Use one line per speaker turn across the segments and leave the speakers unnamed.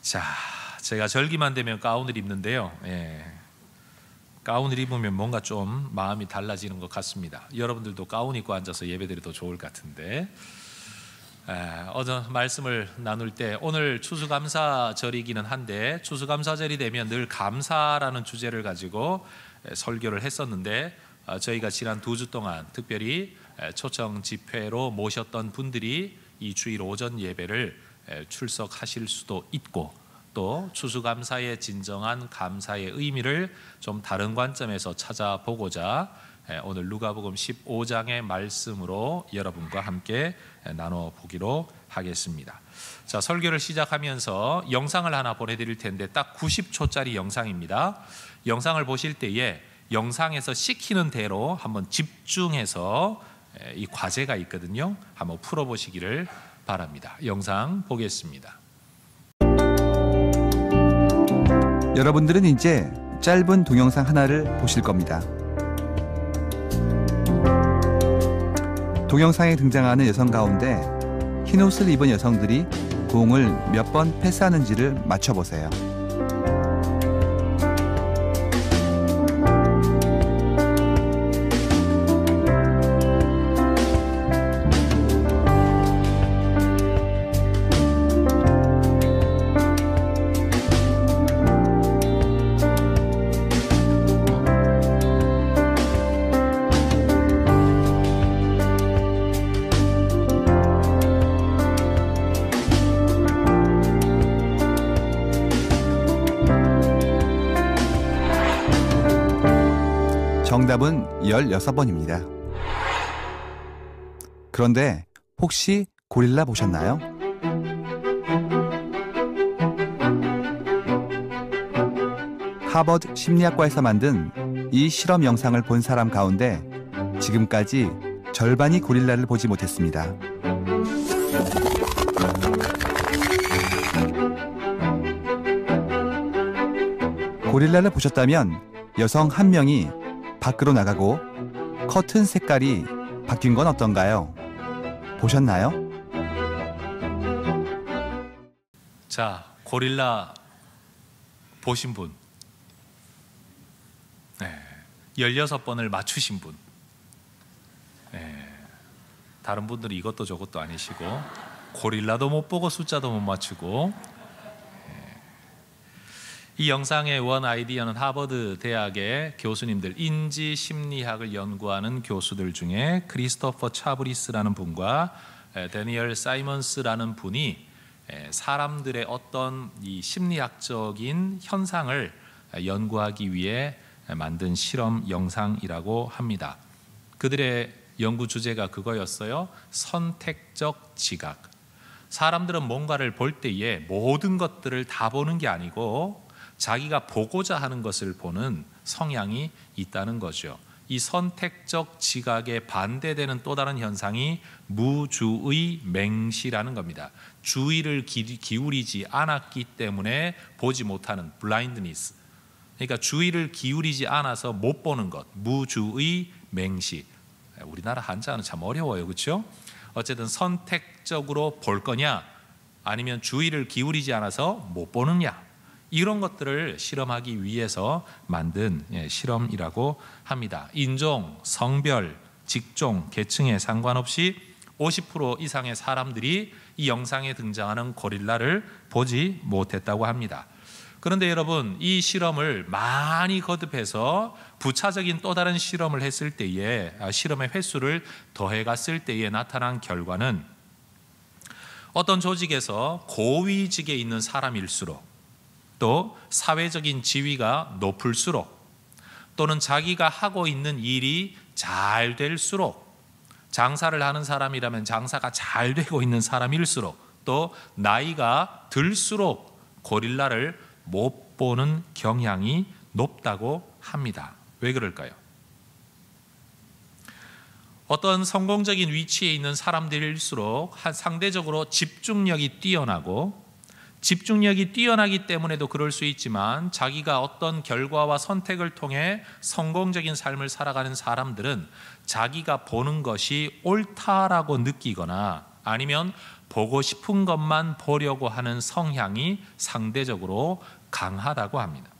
자, 제가 절기만 되면 가운을 입는데요. 가운을 입으면 뭔가 좀 마음이 달라지는 것 같습니다. 여러분들도 가운 입고 앉아서 예배드려도 좋을 것 같은데, 어제 말씀을 나눌 때 오늘 추수감사절이기는 한데, 추수감사절이 되면 늘 감사라는 주제를 가지고 설교를 했었는데, 저희가 지난 2주 동안 특별히 초청 집회로 모셨던 분들이 이 주일 오전 예배를 출석하실 수도 있고, 또 추수감사의 진정한 감사의 의미를 좀 다른 관점에서 찾아보고자 오늘 누가복음 15장의 말씀으로 여러분과 함께 나눠보기로 하겠습니다. 자, 설교를 시작하면서 영상을 하나 보내드릴 텐데 딱 90초짜리 영상입니다. 영상을 보실 때에 영상에서 시키는 대로 한번 집중해서 이 과제가 있거든요. 한번 풀어보시기를 바랍니다. 영상 보겠습니다.
여러분들은 이제 짧은 동영상 하나를 보실 겁니다. 동영상에 등장하는 여성 가운데 흰옷을 입은 여성들이 공을 몇 번 패스하는지를 맞춰보세요. 정답은 16번입니다. 그런데 혹시 고릴라 보셨나요? 하버드 심리학과에서 만든 이 실험 영상을 본 사람 가운데 지금까지 절반이 고릴라를 보지 못했습니다. 고릴라를 보셨다면 여성 한 명이 밖으로 나가고 커튼 색깔이 바뀐 건 어떤가요? 보셨나요?
자, 고릴라 보신 분, 16번을 맞추신 분, 다른 분들은 이것도 저것도 아니시고 고릴라도 못 보고 숫자도 못 맞추고, 이 영상의 원 아이디어는 하버드 대학의 교수님들, 인지 심리학을 연구하는 교수들 중에 크리스토퍼 차브리스라는 분과 데니얼 사이먼스라는 분이 사람들의 어떤 이 심리학적인 현상을 연구하기 위해 만든 실험 영상이라고 합니다. 그들의 연구 주제가 그거였어요. 선택적 지각. 사람들은 뭔가를 볼 때에 모든 것들을 다 보는 게 아니고 자기가 보고자 하는 것을 보는 성향이 있다는 거죠. 이 선택적 지각에 반대되는 또 다른 현상이 무주의 맹시라는 겁니다. 주의를 기울이지 않았기 때문에 보지 못하는 blindness. 그러니까 주의를 기울이지 않아서 못 보는 것, 무주의 맹시. 우리나라 한자는 참 어려워요, 그렇죠? 어쨌든 선택적으로 볼 거냐, 아니면 주의를 기울이지 않아서 못 보느냐, 이런 것들을 실험하기 위해서 만든 실험이라고 합니다. 인종, 성별, 직종, 계층에 상관없이 50% 이상의 사람들이 이 영상에 등장하는 고릴라를 보지 못했다고 합니다. 그런데 여러분, 이 실험을 많이 거듭해서 부차적인 또 다른 실험을 했을 때에, 실험의 횟수를 더해갔을 때에 나타난 결과는 어떤 조직에서 고위직에 있는 사람일수록, 또 사회적인 지위가 높을수록, 또는 자기가 하고 있는 일이 잘 될수록, 장사를 하는 사람이라면 장사가 잘 되고 있는 사람일수록, 또 나이가 들수록 고릴라를 못 보는 경향이 높다고 합니다. 왜 그럴까요? 어떤 성공적인 위치에 있는 사람들일수록 상대적으로 집중력이 뛰어나고, 집중력이 뛰어나기 때문에도 그럴 수 있지만 자기가 어떤 결과와 선택을 통해 성공적인 삶을 살아가는 사람들은 자기가 보는 것이 옳다라고 느끼거나, 아니면 보고 싶은 것만 보려고 하는 성향이 상대적으로 강하다고 합니다.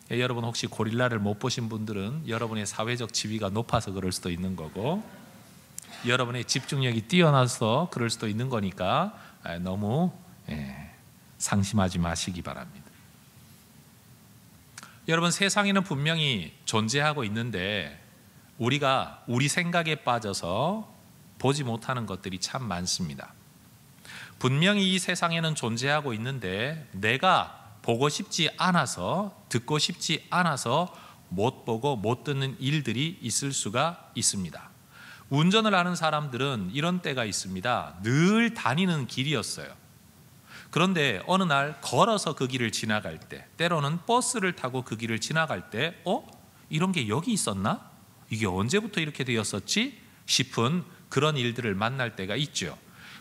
여러분 혹시 고릴라를 못 보신 분들은 여러분의 사회적 지위가 높아서 그럴 수도 있는 거고, 여러분의 집중력이 뛰어나서 그럴 수도 있는 거니까 너무 상심하지 마시기 바랍니다. 여러분, 세상에는 분명히 존재하고 있는데 우리가 우리 생각에 빠져서 보지 못하는 것들이 참 많습니다. 분명히 이 세상에는 존재하고 있는데 내가 보고 싶지 않아서, 듣고 싶지 않아서 못 보고 못 듣는 일들이 있을 수가 있습니다. 운전을 하는 사람들은 이런 때가 있습니다. 늘 다니는 길이었어요. 그런데 어느 날 걸어서 그 길을 지나갈 때, 때로는 버스를 타고 그 길을 지나갈 때 이런 게 여기 있었나? 이게 언제부터 이렇게 되었었지? 싶은 그런 일들을 만날 때가 있죠.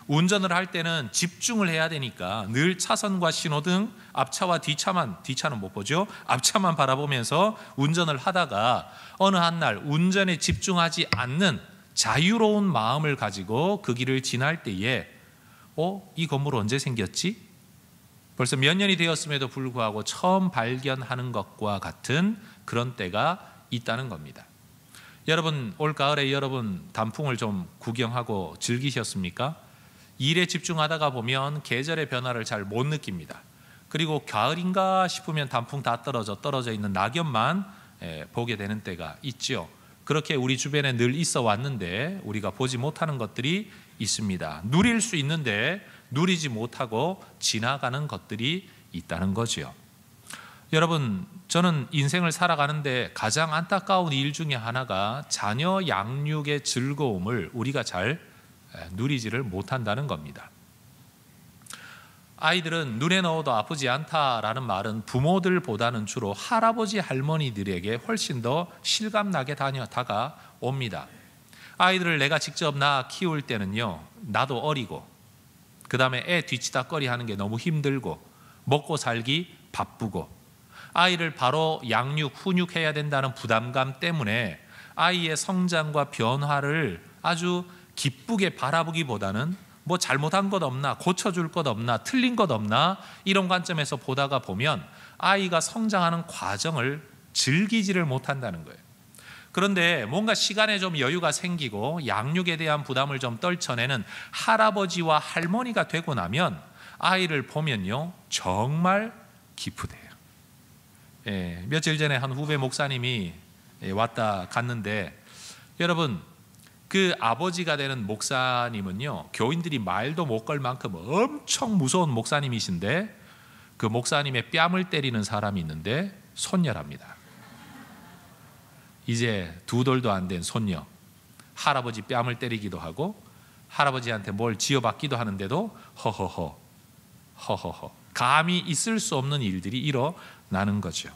운전을 할 때는 집중을 해야 되니까 늘 차선과 신호등, 앞차와 뒤차는 못 보죠. 앞차만 바라보면서 운전을 하다가 어느 한날 운전에 집중하지 않는 자유로운 마음을 가지고 그 길을 지날 때에 이 건물 언제 생겼지? 벌써 몇 년이 되었음에도 불구하고 처음 발견하는 것과 같은 그런 때가 있다는 겁니다. 여러분, 올 가을에 여러분 단풍을 좀 구경하고 즐기셨습니까? 일에 집중하다가 보면 계절의 변화를 잘 못 느낍니다. 그리고 가을인가 싶으면 단풍 다 떨어져 있는 낙엽만 보게 되는 때가 있죠. 그렇게 우리 주변에 늘 있어 왔는데 우리가 보지 못하는 것들이 있습니다. 누릴 수 있는데 누리지 못하고 지나가는 것들이 있다는 거죠. 여러분, 저는 인생을 살아가는데 가장 안타까운 일 중에 하나가 자녀 양육의 즐거움을 우리가 잘 누리지를 못한다는 겁니다. 아이들은 눈에 넣어도 아프지 않다라는 말은 부모들보다는 주로 할아버지 할머니들에게 훨씬 더 실감나게 다가옵니다. 아이들을 내가 직접 낳아 키울 때는요, 나도 어리고 그 다음에 애 뒤치다꺼리 하는 게 너무 힘들고 먹고 살기 바쁘고 아이를 바로 양육, 훈육해야 된다는 부담감 때문에 아이의 성장과 변화를 아주 기쁘게 바라보기보다는 뭐 잘못한 것 없나, 고쳐줄 것 없나, 틀린 것 없나, 이런 관점에서 보다가 보면 아이가 성장하는 과정을 즐기지를 못한다는 거예요. 그런데 뭔가 시간에 좀 여유가 생기고 양육에 대한 부담을 좀 떨쳐내는 할아버지와 할머니가 되고 나면 아이를 보면요, 정말 기쁘대요. 며칠 전에 한 후배 목사님이 왔다 갔는데, 여러분, 그 아버지가 되는 목사님은요, 교인들이 말도 못 걸 만큼 엄청 무서운 목사님이신데, 그 목사님의 뺨을 때리는 사람이 있는데 손녀랍니다. 이제 2돌도 안 된 손녀, 할아버지 뺨을 때리기도 하고 할아버지한테 뭘 지어받기도 하는데도 허허허 감히 있을 수 없는 일들이 일어나는 거죠.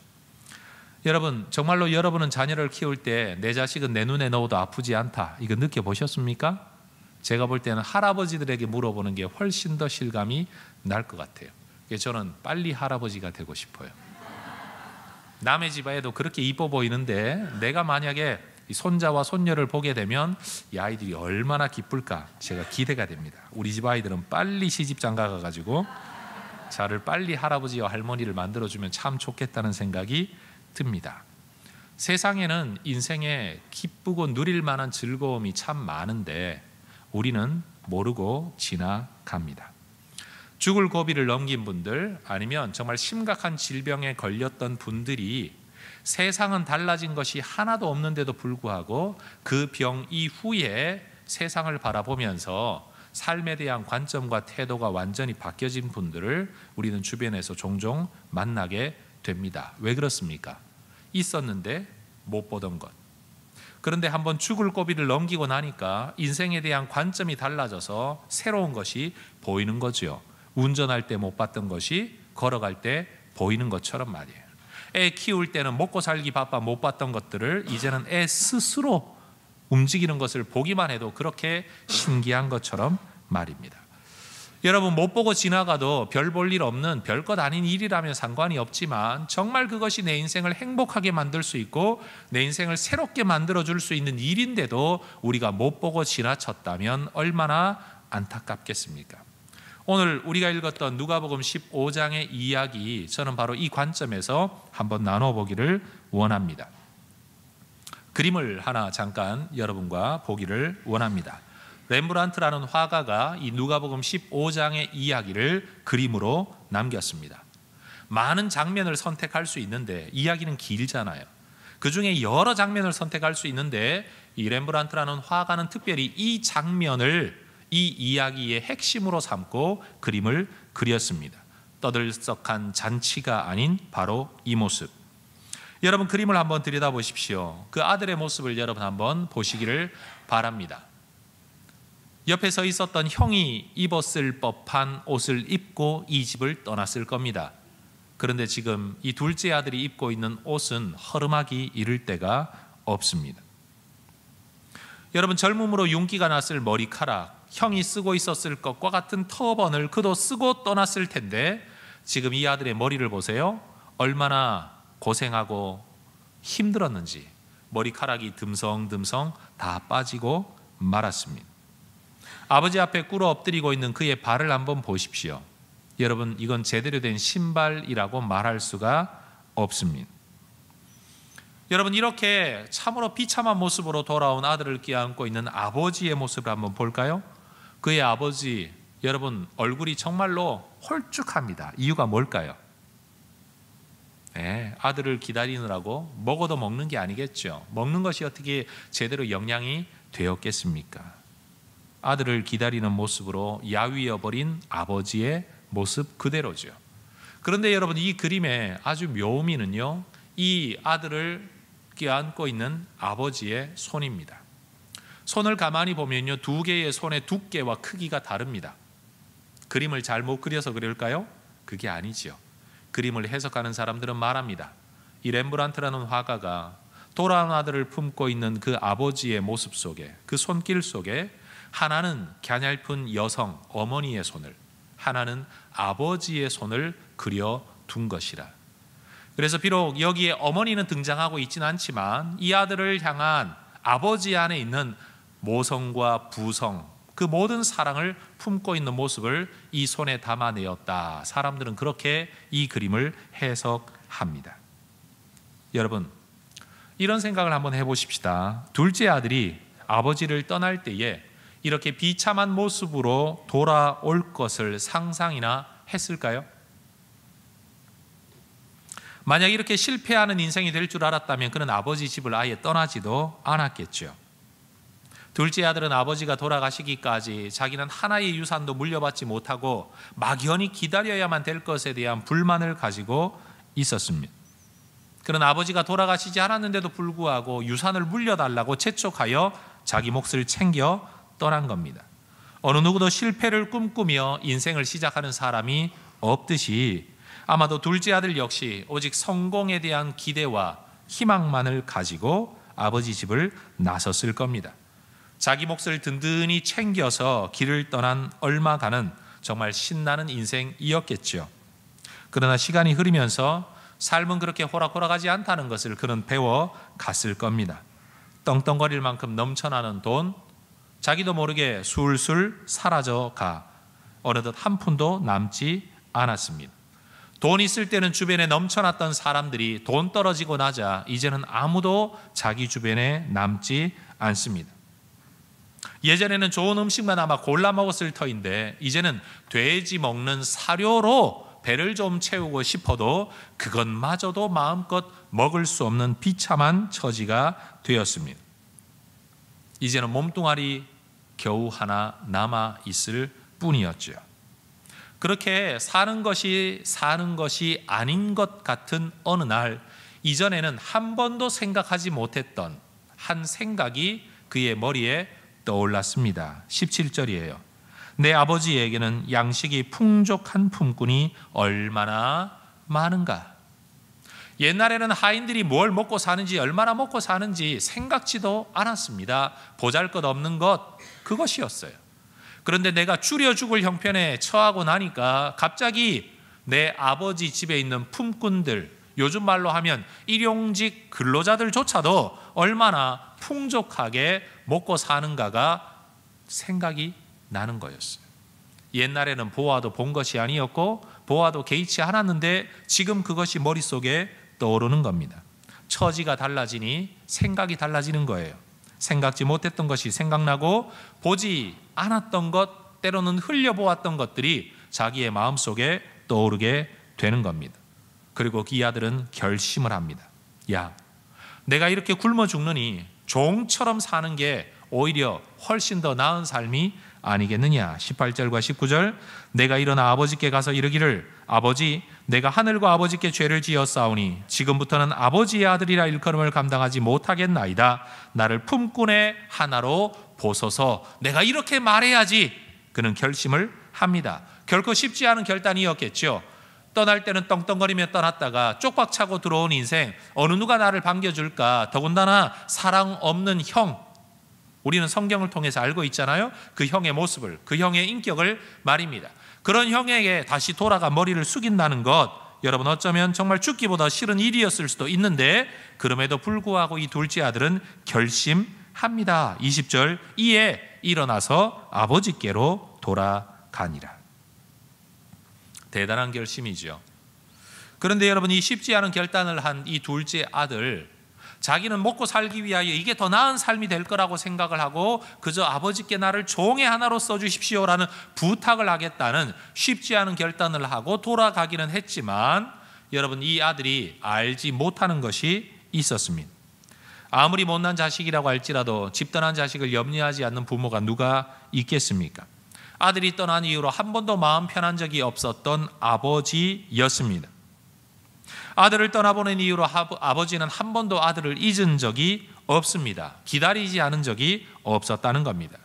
여러분, 정말로 여러분은 자녀를 키울 때 내 자식은 내 눈에 넣어도 아프지 않다, 이거 느껴보셨습니까? 제가 볼 때는 할아버지들에게 물어보는 게 훨씬 더 실감이 날 것 같아요. 그래서 저는 빨리 할아버지가 되고 싶어요. 남의 집 아이도 그렇게 이뻐 보이는데 내가 만약에 손자와 손녀를 보게 되면 이 아이들이 얼마나 기쁠까 제가 기대가 됩니다. 우리 집 아이들은 빨리 시집 장가 가가지고 저를 빨리 할아버지와 할머니를 만들어주면 참 좋겠다는 생각이 듭니다. 세상에는 인생에 기쁘고 누릴 만한 즐거움이 참 많은데 우리는 모르고 지나갑니다. 죽을 고비를 넘긴 분들, 아니면 정말 심각한 질병에 걸렸던 분들이 세상은 달라진 것이 하나도 없는데도 불구하고 그 병 이후에 세상을 바라보면서 삶에 대한 관점과 태도가 완전히 바뀌어진 분들을 우리는 주변에서 종종 만나게 됩니다. 왜 그렇습니까? 있었는데 못 보던 것. 그런데 한번 죽을 고비를 넘기고 나니까 인생에 대한 관점이 달라져서 새로운 것이 보이는 거죠. 운전할 때 못 봤던 것이 걸어갈 때 보이는 것처럼 말이에요. 애 키울 때는 먹고 살기 바빠 못 봤던 것들을 이제는 애 스스로 움직이는 것을 보기만 해도 그렇게 신기한 것처럼 말입니다. 여러분, 못 보고 지나가도 별 볼 일 없는 별것 아닌 일이라면 상관이 없지만 정말 그것이 내 인생을 행복하게 만들 수 있고 내 인생을 새롭게 만들어줄 수 있는 일인데도 우리가 못 보고 지나쳤다면 얼마나 안타깝겠습니까? 오늘 우리가 읽었던 누가복음 15장의 이야기, 저는 바로 이 관점에서 한번 나눠보기를 원합니다. 그림을 하나 잠깐 여러분과 보기를 원합니다. 렘브란트라는 화가가 이 누가복음 15장의 이야기를 그림으로 남겼습니다. 많은 장면을 선택할 수 있는데 이야기는 길잖아요. 그 중에 여러 장면을 선택할 수 있는데 이 렘브란트라는 화가는 특별히 이 장면을 이 이야기의 핵심으로 삼고 그림을 그렸습니다. 떠들썩한 잔치가 아닌 바로 이 모습. 여러분 그림을 한번 들여다보십시오. 그 아들의 모습을 여러분 한번 보시기를 바랍니다. 옆에 서 있었던 형이 입었을 법한 옷을 입고 이 집을 떠났을 겁니다. 그런데 지금 이 둘째 아들이 입고 있는 옷은 허름하기 이를 데가 없습니다. 여러분 젊음으로 윤기가 났을 머리카락, 형이 쓰고 있었을 것과 같은 터번을 그도 쓰고 떠났을 텐데 지금 이 아들의 머리를 보세요. 얼마나 고생하고 힘들었는지 머리카락이 듬성듬성 다 빠지고 말았습니다. 아버지 앞에 꿇어 엎드리고 있는 그의 발을 한번 보십시오. 여러분 이건 제대로 된 신발이라고 말할 수가 없습니다. 여러분 이렇게 참으로 비참한 모습으로 돌아온 아들을 껴안고 있는 아버지의 모습을 한번 볼까요? 그의 아버지, 여러분 얼굴이 정말로 홀쭉합니다. 이유가 뭘까요? 아들을 기다리느라고 먹어도 먹는 게 아니겠죠. 먹는 것이 어떻게 제대로 영양이 되었겠습니까? 아들을 기다리는 모습으로 야위어버린 아버지의 모습 그대로죠. 그런데 여러분 이 그림의 아주 묘미는요, 이 아들을 껴안고 있는 아버지의 손입니다. 손을 가만히 보면요, 두 개의 손의 두께와 크기가 다릅니다. 그림을 잘못 그려서 그럴까요? 그게 아니지요. 그림을 해석하는 사람들은 말합니다. 이 렘브란트라는 화가가 돌아온 아들을 품고 있는 그 아버지의 모습 속에, 그 손길 속에 하나는 갸냘픈 여성 어머니의 손을, 하나는 아버지의 손을 그려둔 것이라. 그래서 비록 여기에 어머니는 등장하고 있지는 않지만 이 아들을 향한 아버지 안에 있는 모성과 부성, 그 모든 사랑을 품고 있는 모습을 이 손에 담아내었다. 사람들은 그렇게 이 그림을 해석합니다. 여러분 이런 생각을 한번 해보십시다. 둘째 아들이 아버지를 떠날 때에 이렇게 비참한 모습으로 돌아올 것을 상상이나 했을까요? 만약 이렇게 실패하는 인생이 될 줄 알았다면 그는 아버지 집을 아예 떠나지도 않았겠죠. 둘째 아들은 아버지가 돌아가시기까지 자기는 하나의 유산도 물려받지 못하고 막연히 기다려야만 될 것에 대한 불만을 가지고 있었습니다. 그는 아버지가 돌아가시지 않았는데도 불구하고 유산을 물려달라고 재촉하여 자기 몫을 챙겨 떠난 겁니다. 어느 누구도 실패를 꿈꾸며 인생을 시작하는 사람이 없듯이 아마도 둘째 아들 역시 오직 성공에 대한 기대와 희망만을 가지고 아버지 집을 나섰을 겁니다. 자기 몫을 든든히 챙겨서 길을 떠난 얼마간은 정말 신나는 인생이었겠죠. 그러나 시간이 흐르면서 삶은 그렇게 호락호락하지 않다는 것을 그는 배워갔을 겁니다. 떵떵거릴 만큼 넘쳐나는 돈, 자기도 모르게 술술 사라져가 어느덧 한 푼도 남지 않았습니다. 돈 있을 때는 주변에 넘쳐났던 사람들이 돈 떨어지고 나자 이제는 아무도 자기 주변에 남지 않습니다. 예전에는 좋은 음식만 아마 골라 먹었을 터인데 이제는 돼지 먹는 사료로 배를 좀 채우고 싶어도 그것마저도 마음껏 먹을 수 없는 비참한 처지가 되었습니다. 이제는 몸뚱아리 겨우 하나 남아 있을 뿐이었죠. 그렇게 사는 것이 아닌 것 같은 어느 날, 이전에는 한 번도 생각하지 못했던 한 생각이 그의 머리에 떠올랐습니다. 17절이에요. 내 아버지에게는 양식이 풍족한 품꾼이 얼마나 많은가. 옛날에는 하인들이 뭘 먹고 사는지, 얼마나 먹고 사는지 생각지도 않았습니다. 보잘것없는 것, 그것이었어요. 그런데 내가 줄여 죽을 형편에 처하고 나니까 갑자기 내 아버지 집에 있는 품꾼들, 요즘 말로 하면 일용직 근로자들조차도 얼마나 풍족하게 먹고 사는가가 생각이 나는 거였어요. 옛날에는 보아도 본 것이 아니었고 보아도 개의치 않았는데 지금 그것이 머릿속에 떠오르는 겁니다. 처지가 달라지니 생각이 달라지는 거예요. 생각지 못했던 것이 생각나고 보지 않았던 것, 때로는 흘려보았던 것들이 자기의 마음속에 떠오르게 되는 겁니다. 그리고 이 아들은 결심을 합니다. 야, 내가 이렇게 굶어 죽느니 종처럼 사는 게 오히려 훨씬 더 나은 삶이 아니겠느냐. 18절과 19절, 내가 일어나 아버지께 가서 이르기를 아버지, 내가 하늘과 아버지께 죄를 지었사오니 지금부터는 아버지의 아들이라 일컬음을 감당하지 못하겠나이다. 나를 품꾼의 하나로 보소서. 내가 이렇게 말해야지. 그는 결심을 합니다. 결코 쉽지 않은 결단이었겠죠. 떠날 때는 떵떵거리며 떠났다가 쪽박 차고 들어온 인생, 어느 누가 나를 반겨줄까. 더군다나 사랑 없는 형, 우리는 성경을 통해서 알고 있잖아요. 그 형의 모습을, 그 형의 인격을 말입니다. 그런 형에게 다시 돌아가 머리를 숙인다는 것, 여러분 어쩌면 정말 죽기보다 싫은 일이었을 수도 있는데 그럼에도 불구하고 이 둘째 아들은 결심합니다. 20절, 이에 일어나서 아버지께로 돌아가니라. 대단한 결심이죠. 그런데 여러분, 이 쉽지 않은 결단을 한 이 둘째 아들, 자기는 먹고 살기 위하여 이게 더 나은 삶이 될 거라고 생각을 하고 그저 아버지께 나를 종의 하나로 써주십시오라는 부탁을 하겠다는 쉽지 않은 결단을 하고 돌아가기는 했지만 여러분, 이 아들이 알지 못하는 것이 있었습니다. 아무리 못난 자식이라고 할지라도 집 떠난 자식을 염려하지 않는 부모가 누가 있겠습니까? 아들이 떠난 이후로 한 번도 마음 편한 적이 없었던 아버지였습니다. 아들을 떠나보낸 이후로 아버지는 한 번도 아들을 잊은 적이 없습니다. 기다리지 않은 적이 없었다는 겁니다.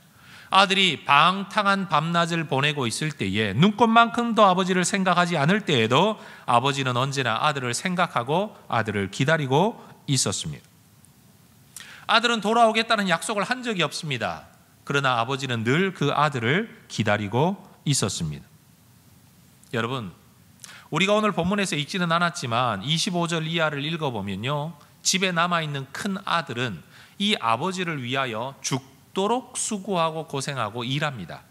아들이 방탕한 밤낮을 보내고 있을 때에 눈꽃만큼도 아버지를 생각하지 않을 때에도 아버지는 언제나 아들을 생각하고 아들을 기다리고 있었습니다. 아들은 돌아오겠다는 약속을 한 적이 없습니다. 그러나 아버지는 늘 그 아들을 기다리고 있었습니다. 여러분, 우리가 오늘 본문에서 읽지는 않았지만 25절 이하를 읽어보면요, 집에 남아있는 큰 아들은 이 아버지를 위하여 죽도록 수고하고 고생하고 일합니다.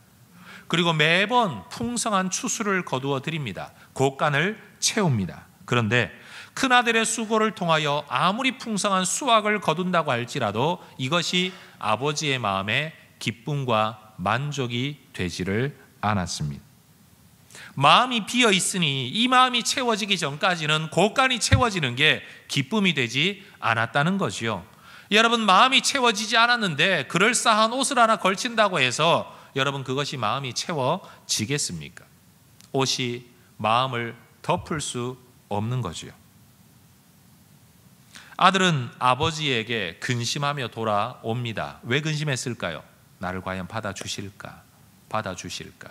그리고 매번 풍성한 추수를 거두어 드립니다. 곡간을 채웁니다. 그런데 큰 아들의 수고를 통하여 아무리 풍성한 수확을 거둔다고 할지라도 이것이 아버지의 마음에 기쁨과 만족이 되지를 않았습니다. 마음이 비어 있으니 이 마음이 채워지기 전까지는 곡간이 채워지는 게 기쁨이 되지 않았다는 거지요. 여러분, 마음이 채워지지 않았는데 그럴싸한 옷을 하나 걸친다고 해서 여러분 그것이 마음이 채워지겠습니까? 옷이 마음을 덮을 수 없는 거지요. 아들은 아버지에게 근심하며 돌아옵니다. 왜 근심했을까요? 나를 과연 받아주실까? 받아주실까?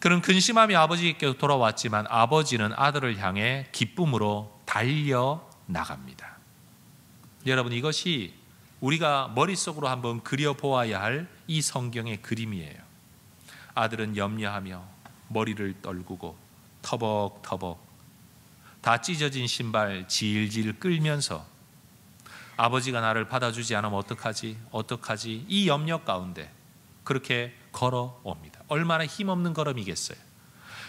그는 근심하며 아버지께 돌아왔지만 아버지는 아들을 향해 기쁨으로 달려나갑니다. 여러분, 이것이 우리가 머릿속으로 한번 그려보아야 할 이 성경의 그림이에요. 아들은 염려하며 머리를 떨구고 터벅터벅 다 찢어진 신발 질질 끌면서 아버지가 나를 받아주지 않으면 어떡하지? 어떡하지? 이 염려 가운데 그렇게 걸어옵니다. 얼마나 힘없는 걸음이겠어요.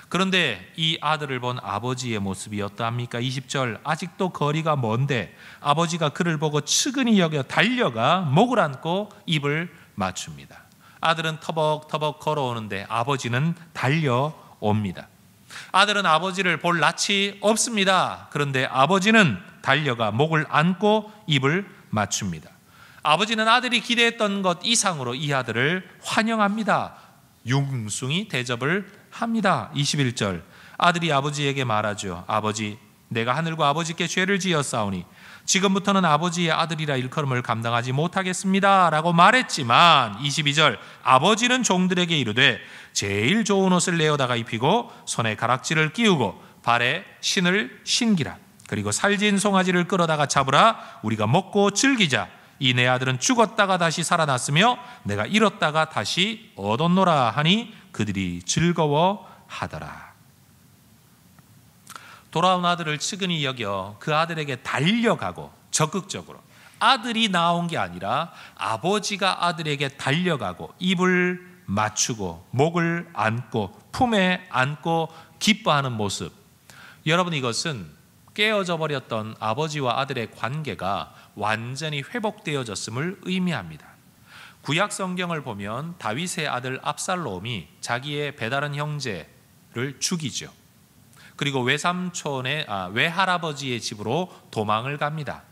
그런데 이 아들을 본 아버지의 모습이 어떠합니까? 20절, 아직도 거리가 먼데 아버지가 그를 보고 측은히 여겨 달려가 목을 안고 입을 맞춥니다. 아들은 터벅터벅 걸어오는데 아버지는 달려옵니다. 아들은 아버지를 볼 낯이 없습니다. 그런데 아버지는 달려가 목을 안고 입을 맞춥니다. 아버지는 아들이 기대했던 것 이상으로 이 아들을 환영합니다. 융숭이 대접을 합니다. 21절, 아들이 아버지에게 말하죠. 아버지, 내가 하늘과 아버지께 죄를 지었사오니 지금부터는 아버지의 아들이라 일컬음을 감당하지 못하겠습니다 라고 말했지만 22절, 아버지는 종들에게 이르되 제일 좋은 옷을 내어다가 입히고 손에 가락지를 끼우고 발에 신을 신기라. 그리고 살진 송아지를 끌어다가 잡으라. 우리가 먹고 즐기자. 이 내 아들은 죽었다가 다시 살아났으며 내가 잃었다가 다시 얻었노라 하니 그들이 즐거워하더라. 돌아온 아들을 측은히 여겨 그 아들에게 달려가고 적극적으로 아들이 나온 게 아니라 아버지가 아들에게 달려가고 입을 맞추고 목을 안고 품에 안고 기뻐하는 모습. 여러분, 이것은 깨어져 버렸던 아버지와 아들의 관계가 완전히 회복되어졌음을 의미합니다. 구약 성경을 보면 다윗의 아들 압살롬이 자기의 배다른 형제를 죽이죠. 그리고 외할아버지의 집으로 도망을 갑니다.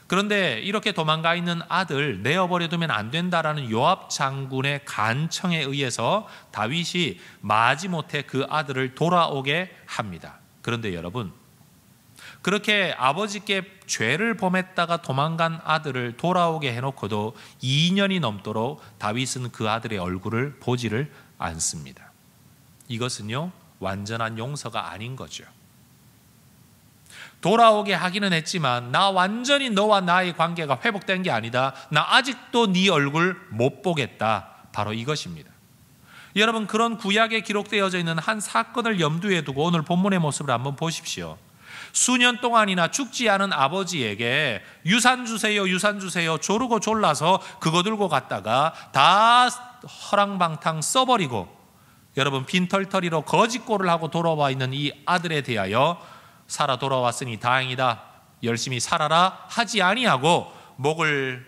그런데 이렇게 도망가 있는 아들 내어버려 두면 안 된다라는 요압 장군의 간청에 의해서 다윗이 마지못해 그 아들을 돌아오게 합니다. 그런데 여러분, 그렇게 아버지께 죄를 범했다가 도망간 아들을 돌아오게 해놓고도 2년이 넘도록 다윗은 그 아들의 얼굴을 보지를 않습니다. 이것은요, 완전한 용서가 아닌 거죠. 돌아오게 하기는 했지만 나 완전히 너와 나의 관계가 회복된 게 아니다. 나 아직도 네 얼굴 못 보겠다. 바로 이것입니다. 여러분, 그런 구약에 기록되어져 있는 한 사건을 염두에 두고 오늘 본문의 모습을 한번 보십시오. 수년 동안이나 죽지 않은 아버지에게 유산 주세요, 유산 주세요 조르고 졸라서 그거 들고 갔다가 다 허랑방탕 써버리고 여러분 빈털터리로 거짓골을 하고 돌아와 있는 이 아들에 대하여 살아 돌아왔으니 다행이다, 열심히 살아라 하지 아니하고 목을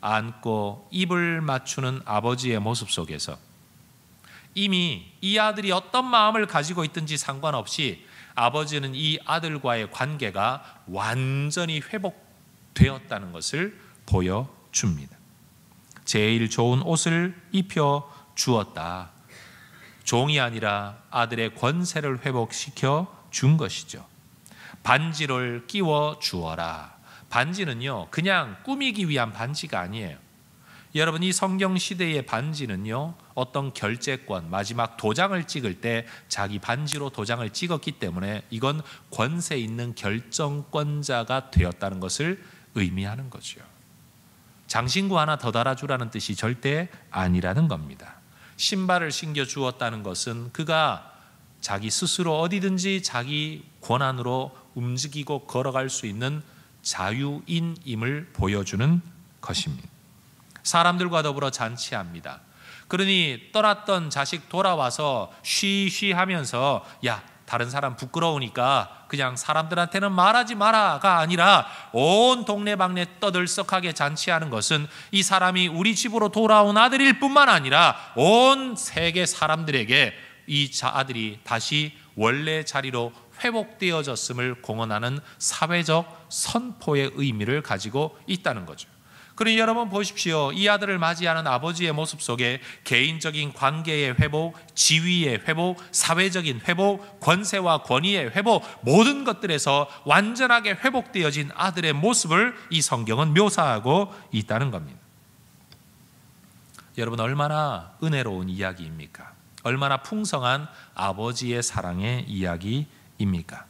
안고 입을 맞추는 아버지의 모습 속에서 이미 이 아들이 어떤 마음을 가지고 있든지 상관없이 아버지는 이 아들과의 관계가 완전히 회복되었다는 것을 보여줍니다. 제일 좋은 옷을 입혀 주었다. 종이 아니라 아들의 권세를 회복시켜 준 것이죠. 반지를 끼워 주어라. 반지는요, 그냥 꾸미기 위한 반지가 아니에요. 여러분, 이 성경 시대의 반지는요, 어떤 결재권, 마지막 도장을 찍을 때 자기 반지로 도장을 찍었기 때문에 이건 권세 있는 결정권자가 되었다는 것을 의미하는 거죠. 장신구 하나 더 달아주라는 뜻이 절대 아니라는 겁니다. 신발을 신겨 주었다는 것은 그가 자기 스스로 어디든지 자기 권한으로 움직이고 걸어갈 수 있는 자유인임을 보여주는 것입니다. 사람들과 더불어 잔치합니다. 그러니 떠났던 자식 돌아와서 쉬쉬 하면서 야, 다른 사람 부끄러우니까 그냥 사람들한테는 말하지 마라가 아니라 온 동네방네 떠들썩하게 잔치하는 것은 이 사람이 우리 집으로 돌아온 아들일 뿐만 아니라 온 세계 사람들에게 이 아들이 다시 원래 자리로 회복되어졌음을 공언하는 사회적 선포의 의미를 가지고 있다는 거죠. 그러니 여러분 보십시오. 이 아들을 맞이하는 아버지의 모습 속에 개인적인 관계의 회복, 지위의 회복, 사회적인 회복, 권세와 권위의 회복, 모든 것들에서 완전하게 회복되어진 아들의 모습을 이 성경은 묘사하고 있다는 겁니다. 여러분, 얼마나 은혜로운 이야기입니까? 얼마나 풍성한 아버지의 사랑의 이야기입니까?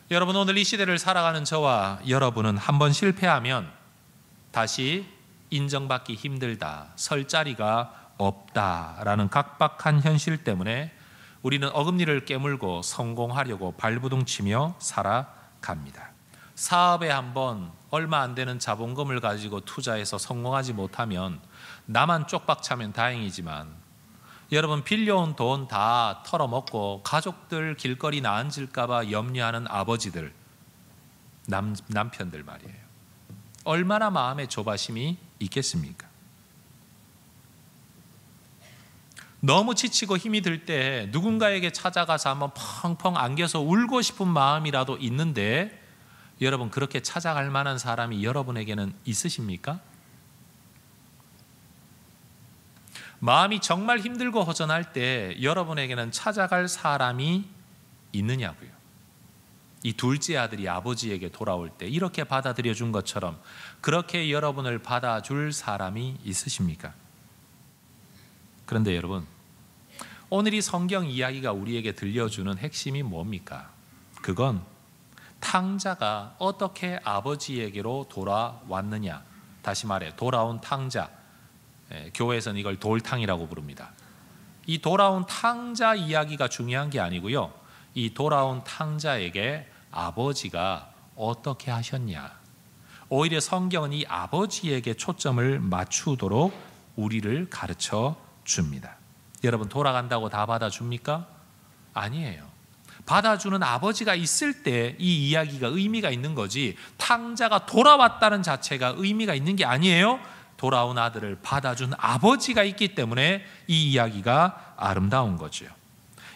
여러분, 오늘 이 시대를 살아가는 저와 여러분은 한번 실패하면 다시 인정받기 힘들다, 설 자리가 없다라는 각박한 현실 때문에 우리는 어금니를 깨물고 성공하려고 발부둥치며 살아갑니다. 사업에 한번 얼마 안 되는 자본금을 가지고 투자해서 성공하지 못하면 나만 쪽박 차면 다행이지만 여러분, 빌려온 돈 다 털어먹고 가족들 길거리 나앉을까 봐 염려하는 아버지들, 남편들 말이에요. 얼마나 마음의 조바심이 있겠습니까? 너무 지치고 힘이 들 때 누군가에게 찾아가서 한번 펑펑 안겨서 울고 싶은 마음이라도 있는데 여러분, 그렇게 찾아갈 만한 사람이 여러분에게는 있으십니까? 마음이 정말 힘들고 허전할 때 여러분에게는 찾아갈 사람이 있느냐고요. 이 둘째 아들이 아버지에게 돌아올 때 이렇게 받아들여 준 것처럼 그렇게 여러분을 받아줄 사람이 있으십니까? 그런데 여러분, 오늘 이 성경 이야기가 우리에게 들려주는 핵심이 뭡니까? 그건 탕자가 어떻게 아버지에게로 돌아왔느냐. 다시 말해, 돌아온 탕자. 교회에서는 이걸 돌탕이라고 부릅니다. 이 돌아온 탕자 이야기가 중요한 게 아니고요, 이 돌아온 탕자에게 아버지가 어떻게 하셨냐, 오히려 성경은 이 아버지에게 초점을 맞추도록 우리를 가르쳐 줍니다. 여러분, 돌아간다고 다 받아줍니까? 아니에요. 받아주는 아버지가 있을 때 이 이야기가 의미가 있는 거지, 탕자가 돌아왔다는 자체가 의미가 있는 게 아니에요. 돌아온 아들을 받아준 아버지가 있기 때문에 이 이야기가 아름다운 거죠.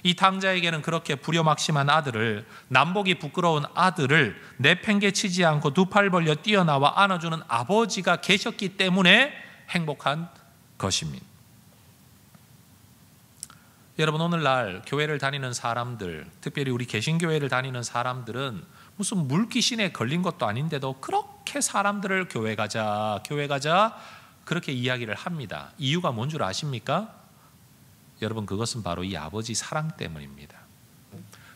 이 탕자에게는 그렇게 불효막심한 아들을, 남보기 부끄러운 아들을 내팽개치지 않고 두 팔 벌려 뛰어나와 안아주는 아버지가 계셨기 때문에 행복한 것입니다. 여러분, 오늘날 교회를 다니는 사람들, 특별히 우리 개신교회를 다니는 사람들은 무슨 물귀신에 걸린 것도 아닌데도 그렇게 사람들을 교회 가자 그렇게 이야기를 합니다. 이유가 뭔 줄 아십니까? 여러분, 그것은 바로 이 아버지 사랑 때문입니다.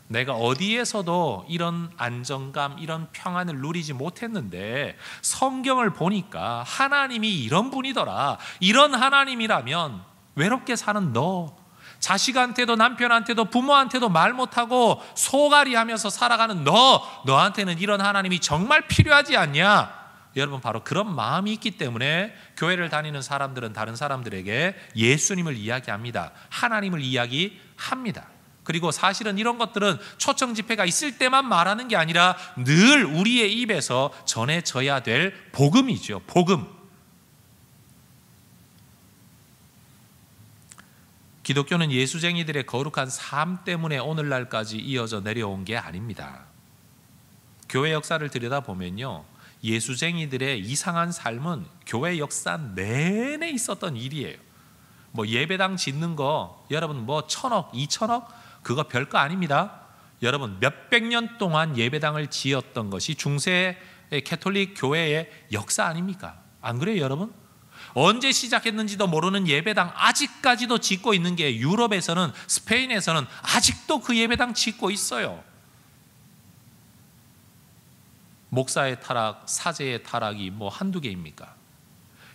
내가 어디에서도 이런 안정감, 이런 평안을 누리지 못했는데 성경을 보니까 하나님이 이런 분이더라. 이런 하나님이라면 외롭게 사는 너, 자식한테도 남편한테도 부모한테도 말 못하고 소갈이 하면서 살아가는 너한테는 이런 하나님이 정말 필요하지 않냐? 여러분, 바로 그런 마음이 있기 때문에 교회를 다니는 사람들은 다른 사람들에게 예수님을 이야기합니다. 하나님을 이야기합니다. 그리고 사실은 이런 것들은 초청 집회가 있을 때만 말하는 게 아니라 늘 우리의 입에서 전해져야 될 복음이죠. 복음. 기독교는 예수쟁이들의 거룩한 삶 때문에 오늘날까지 이어져 내려온 게 아닙니다. 교회 역사를 들여다보면요, 예수쟁이들의 이상한 삶은 교회 역사 내내 있었던 일이에요. 뭐 예배당 짓는 거, 여러분 뭐 1,000억, 2,000억? 그거 별거 아닙니다. 여러분, 몇백 년 동안 예배당을 지었던 것이 중세 캐톨릭 교회의 역사 아닙니까? 안 그래요, 여러분? 언제 시작했는지도 모르는 예배당 아직까지도 짓고 있는 게, 유럽에서는, 스페인에서는 아직도 그 예배당 짓고 있어요. 목사의 타락, 사제의 타락이 뭐 한두 개입니까?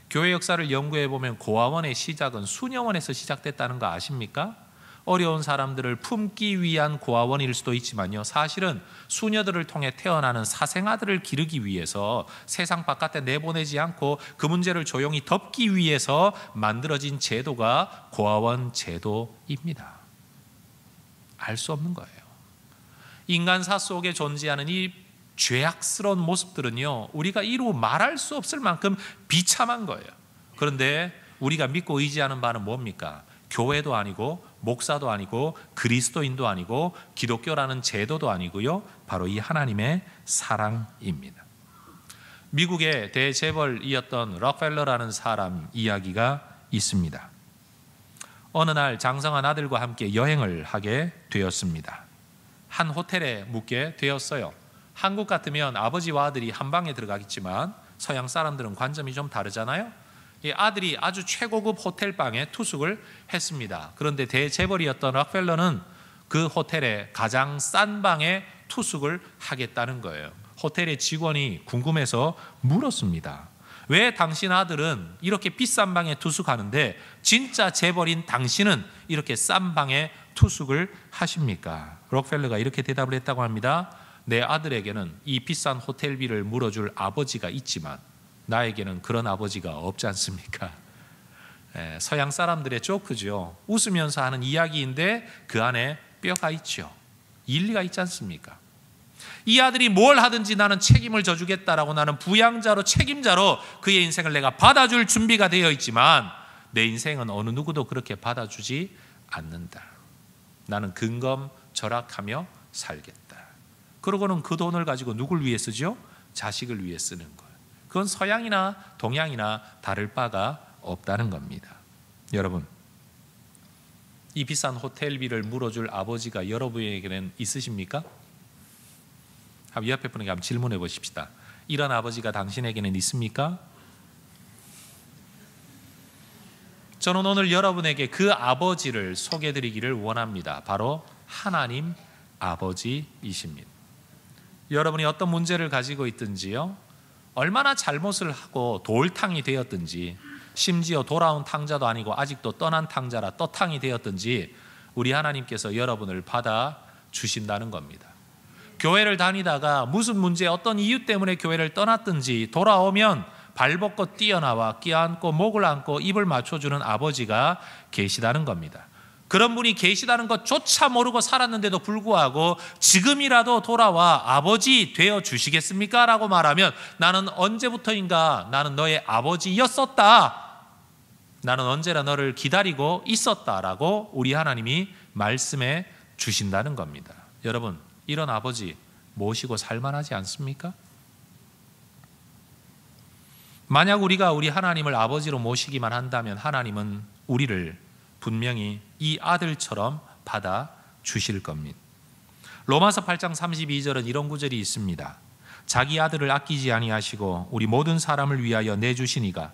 교회 역사를 연구해 보면 고아원의 시작은 수녀원에서 시작됐다는 거 아십니까? 어려운 사람들을 품기 위한 고아원일 수도 있지만요, 사실은 수녀들을 통해 태어나는 사생아들을 기르기 위해서 세상 바깥에 내보내지 않고 그 문제를 조용히 덮기 위해서 만들어진 제도가 고아원 제도입니다. 알 수 없는 거예요. 인간사 속에 존재하는 이 죄악스러운 모습들은요, 우리가 이루 말할 수 없을 만큼 비참한 거예요. 그런데 우리가 믿고 의지하는 바는 뭡니까? 교회도 아니고 목사도 아니고 그리스도인도 아니고 기독교라는 제도도 아니고요, 바로 이 하나님의 사랑입니다. 미국의 대재벌이었던 록펠러라는 사람 이야기가 있습니다. 어느 날 장성한 아들과 함께 여행을 하게 되었습니다. 한 호텔에 묵게 되었어요. 한국 같으면 아버지와 아들이 한 방에 들어가겠지만 서양 사람들은 관점이 좀 다르잖아요. 이 아들이 아주 최고급 호텔방에 투숙을 했습니다. 그런데 대재벌이었던 록펠러는 그 호텔의 가장 싼 방에 투숙을 하겠다는 거예요. 호텔의 직원이 궁금해서 물었습니다. 왜 당신 아들은 이렇게 비싼 방에 투숙하는데 진짜 재벌인 당신은 이렇게 싼 방에 투숙을 하십니까? 록펠러가 이렇게 대답을 했다고 합니다. 내 아들에게는 이 비싼 호텔비를 물어줄 아버지가 있지만 나에게는 그런 아버지가 없지 않습니까? 서양 사람들의 조크죠. 웃으면서 하는 이야기인데 그 안에 뼈가 있죠. 일리가 있지 않습니까? 이 아들이 뭘 하든지 나는 책임을 져주겠다라고, 나는 부양자로, 책임자로 그의 인생을 내가 받아줄 준비가 되어 있지만 내 인생은 어느 누구도 그렇게 받아주지 않는다. 나는 근검절약하며 살겠다. 그러고는 그 돈을 가지고 누굴 위해 쓰죠? 자식을 위해 쓰는 거예요. 그건 서양이나 동양이나 다를 바가 없다는 겁니다. 여러분, 이 비싼 호텔비를 물어줄 아버지가 여러분에게는 있으십니까? 한번 옆에 분에게 한번 질문해 보십시다. 이런 아버지가 당신에게는 있습니까? 저는 오늘 여러분에게 그 아버지를 소개해 드리기를 원합니다. 바로 하나님 아버지이십니다. 여러분이 어떤 문제를 가지고 있든지요, 얼마나 잘못을 하고 돌탕이 되었든지, 심지어 돌아온 탕자도 아니고 아직도 떠난 탕자라 떠탕이 되었든지 우리 하나님께서 여러분을 받아 주신다는 겁니다. 교회를 다니다가 무슨 문제, 어떤 이유 때문에 교회를 떠났든지 돌아오면 발벗고 뛰어나와 껴안고 목을 안고 입을 맞춰주는 아버지가 계시다는 겁니다. 그런 분이 계시다는 것조차 모르고 살았는데도 불구하고 지금이라도 돌아와 아버지 되어 주시겠습니까? 라고 말하면 나는 언제부터인가 나는 너의 아버지였었다. 나는 언제나 너를 기다리고 있었다라고 우리 하나님이 말씀해 주신다는 겁니다. 여러분, 이런 아버지 모시고 살만하지 않습니까? 만약 우리가 우리 하나님을 아버지로 모시기만 한다면 하나님은 우리를 분명히 이 아들처럼 받아 주실 겁니다. 로마서 8장 32절은 이런 구절이 있습니다. 자기 아들을 아끼지 아니하시고 우리 모든 사람을 위하여 내주시니가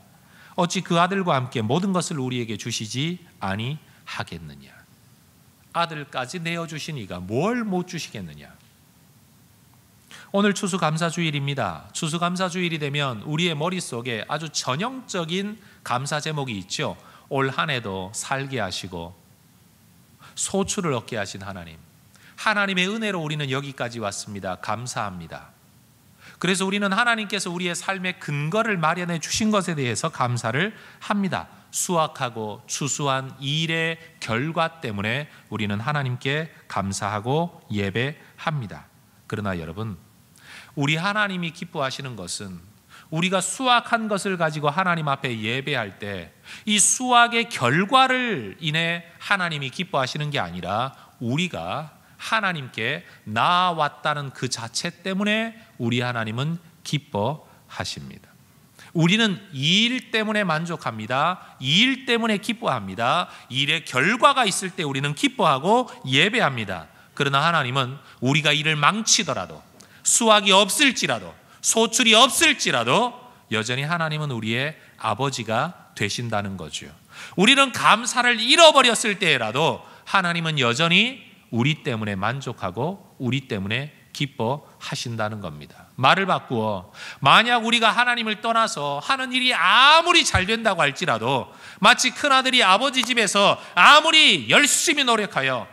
어찌 그 아들과 함께 모든 것을 우리에게 주시지 아니하겠느냐. 아들까지 내어주시니가 뭘 못 주시겠느냐. 오늘 추수감사주일입니다. 추수감사주일이 되면 우리의 머릿속에 아주 전형적인 감사 제목이 있죠. 올 한 해도 살게 하시고 소출을 얻게 하신 하나님, 하나님의 은혜로 우리는 여기까지 왔습니다. 감사합니다. 그래서 우리는 하나님께서 우리의 삶의 근거를 마련해 주신 것에 대해서 감사를 합니다. 수확하고 추수한 일의 결과 때문에 우리는 하나님께 감사하고 예배합니다. 그러나 여러분, 우리 하나님이 기뻐하시는 것은 우리가 수확한 것을 가지고 하나님 앞에 예배할 때 이 수확의 결과를 인해 하나님이 기뻐하시는 게 아니라 우리가 하나님께 나아왔다는 그 자체 때문에 우리 하나님은 기뻐하십니다. 우리는 이 일 때문에 만족합니다. 이 일 때문에 기뻐합니다. 일의 결과가 있을 때 우리는 기뻐하고 예배합니다. 그러나 하나님은 우리가 일을 망치더라도, 수확이 없을지라도, 소출이 없을지라도 여전히 하나님은 우리의 아버지가 되신다는 거죠. 우리는 감사를 잃어버렸을 때라도 하나님은 여전히 우리 때문에 만족하고 우리 때문에 기뻐하신다는 겁니다. 말을 바꾸어 만약 우리가 하나님을 떠나서 하는 일이 아무리 잘 된다고 할지라도 마치 큰아들이 아버지 집에서 아무리 열심히 노력하여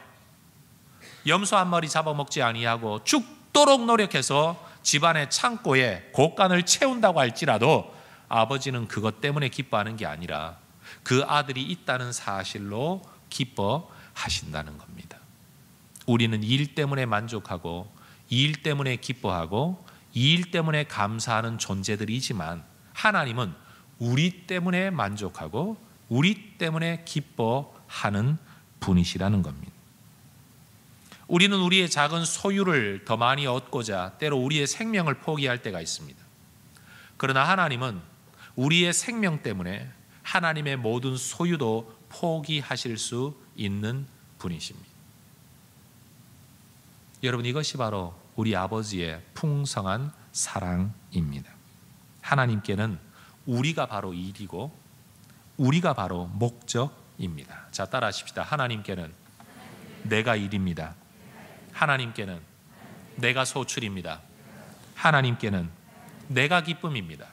염소 한 마리 잡아먹지 아니하고 죽도록 노력해서 집안의 창고에 곡간을 채운다고 할지라도 아버지는 그것 때문에 기뻐하는 게 아니라 그 아들이 있다는 사실로 기뻐하신다는 겁니다. 우리는 일 때문에 만족하고 이 일 때문에 기뻐하고 이 일 때문에 감사하는 존재들이지만 하나님은 우리 때문에 만족하고 우리 때문에 기뻐하는 분이시라는 겁니다. 우리는 우리의 작은 소유를 더 많이 얻고자 때로 우리의 생명을 포기할 때가 있습니다. 그러나 하나님은 우리의 생명 때문에 하나님의 모든 소유도 포기하실 수 있는 분이십니다. 여러분, 이것이 바로 우리 아버지의 풍성한 사랑입니다. 하나님께는 우리가 바로 일이고 우리가 바로 목적입니다. 자, 따라하십시다. 하나님께는 내가 일입니다. 하나님께는 내가 소출입니다. 하나님께는 내가 기쁨입니다.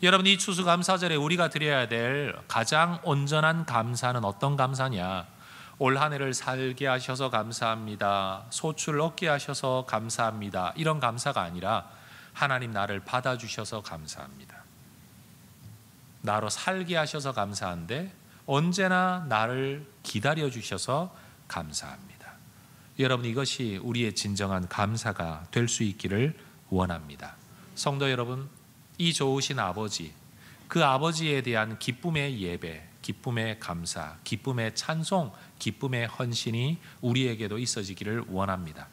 여러분, 이 추수감사절에 우리가 드려야 될 가장 온전한 감사는 어떤 감사냐? 올 한 해를 살게 하셔서 감사합니다. 소출을 얻게 하셔서 감사합니다. 이런 감사가 아니라 하나님 나를 받아주셔서 감사합니다. 나로 살게 하셔서 감사한데 언제나 나를 기다려주셔서 감사합니다. 여러분, 이것이 우리의 진정한 감사가 될 수 있기를 원합니다. 성도 여러분, 이 좋으신 아버지, 그 아버지에 대한 기쁨의 예배, 기쁨의 감사, 기쁨의 찬송, 기쁨의 헌신이 우리에게도 있어지기를 원합니다.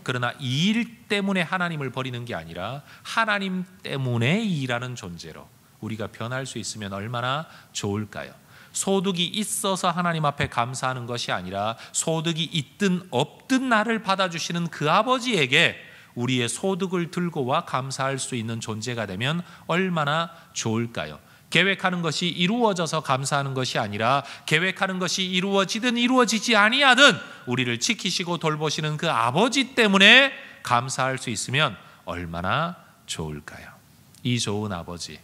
그러나 이 일 때문에 하나님을 버리는 게 아니라 하나님 때문에 일하는 존재로 우리가 변할 수 있으면 얼마나 좋을까요? 소득이 있어서 하나님 앞에 감사하는 것이 아니라 소득이 있든 없든 나를 받아주시는 그 아버지에게 우리의 소득을 들고 와 감사할 수 있는 존재가 되면 얼마나 좋을까요? 계획하는 것이 이루어져서 감사하는 것이 아니라 계획하는 것이 이루어지든 이루어지지 아니하든 우리를 지키시고 돌보시는 그 아버지 때문에 감사할 수 있으면 얼마나 좋을까요? 이 좋은 아버지,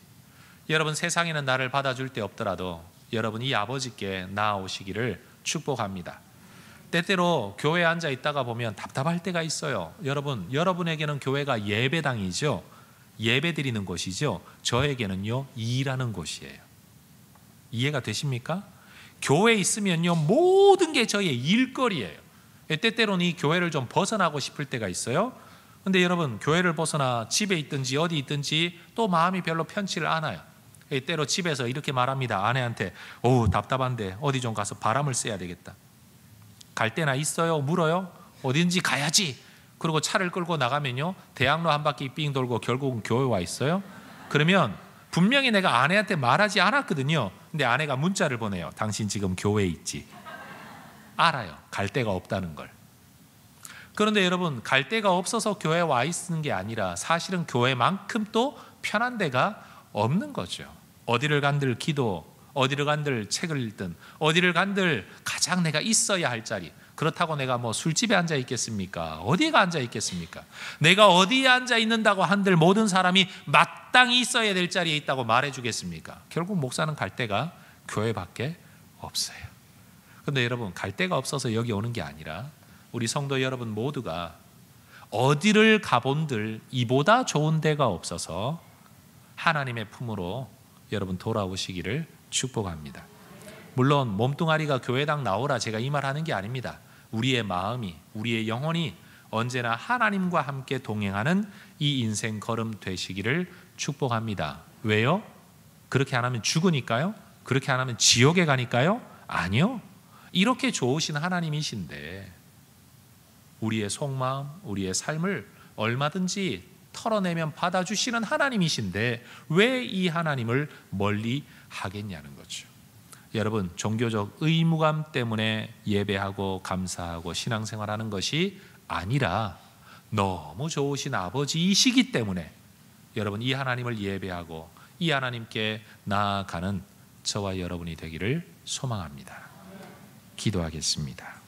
여러분, 세상에는 나를 받아줄 데 없더라도 여러분 이 아버지께 나아오시기를 축복합니다. 때때로 교회에 앉아 있다가 보면 답답할 때가 있어요. 여러분에게는 교회가 예배당이죠. 예배 드리는 곳이죠. 저에게는요, 일하는 곳이에요. 이해가 되십니까? 교회에 있으면요, 모든 게 저의 일거리예요. 때때로는 이 교회를 좀 벗어나고 싶을 때가 있어요. 근데 여러분, 교회를 벗어나 집에 있든지 어디 있든지 또 마음이 별로 편치를 않아요. 때로 집에서 이렇게 말합니다. 아내한테, 답답한데 어디 좀 가서 바람을 쐬야 되겠다. 갈 데나 있어요? 물어요? 어딘지 가야지. 그리고 차를 끌고 나가면요, 대학로 한 바퀴 삥 돌고 결국은 교회 와 있어요. 그러면 분명히 내가 아내한테 말하지 않았거든요. 근데 아내가 문자를 보내요. 당신 지금 교회에 있지. 알아요. 갈 데가 없다는 걸. 그런데 여러분, 갈 데가 없어서 교회에 와 있는 게 아니라 사실은 교회만큼 또 편한 데가 없는 거죠. 어디를 간들 기도, 어디를 간들 책을 읽든, 어디를 간들 가장 내가 있어야 할 자리. 그렇다고 내가 뭐 술집에 앉아 있겠습니까? 어디가 앉아 있겠습니까? 내가 어디에 앉아 있는다고 한들 모든 사람이 마땅히 있어야 될 자리에 있다고 말해 주겠습니까? 결국 목사는 갈 데가 교회밖에 없어요. 그런데 여러분, 갈 데가 없어서 여기 오는 게 아니라 우리 성도 여러분 모두가 어디를 가본들 이보다 좋은 데가 없어서 하나님의 품으로 여러분 돌아오시기를 축복합니다. 물론 몸뚱아리가 교회당 나오라 제가 이 말하는 게 아닙니다. 우리의 마음이, 우리의 영혼이 언제나 하나님과 함께 동행하는 이 인생 걸음 되시기를 축복합니다. 왜요? 그렇게 안 하면 죽으니까요? 그렇게 안 하면 지옥에 가니까요? 아니요. 이렇게 좋으신 하나님이신데 우리의 속마음, 우리의 삶을 얼마든지 털어내면 받아주시는 하나님이신데 왜 이 하나님을 멀리 하겠냐는 거죠. 여러분, 종교적 의무감 때문에 예배하고 감사하고 신앙생활하는 것이 아니라 너무 좋으신 아버지이시기 때문에 여러분, 이 하나님을 예배하고 이 하나님께 나아가는 저와 여러분이 되기를 소망합니다. 기도하겠습니다.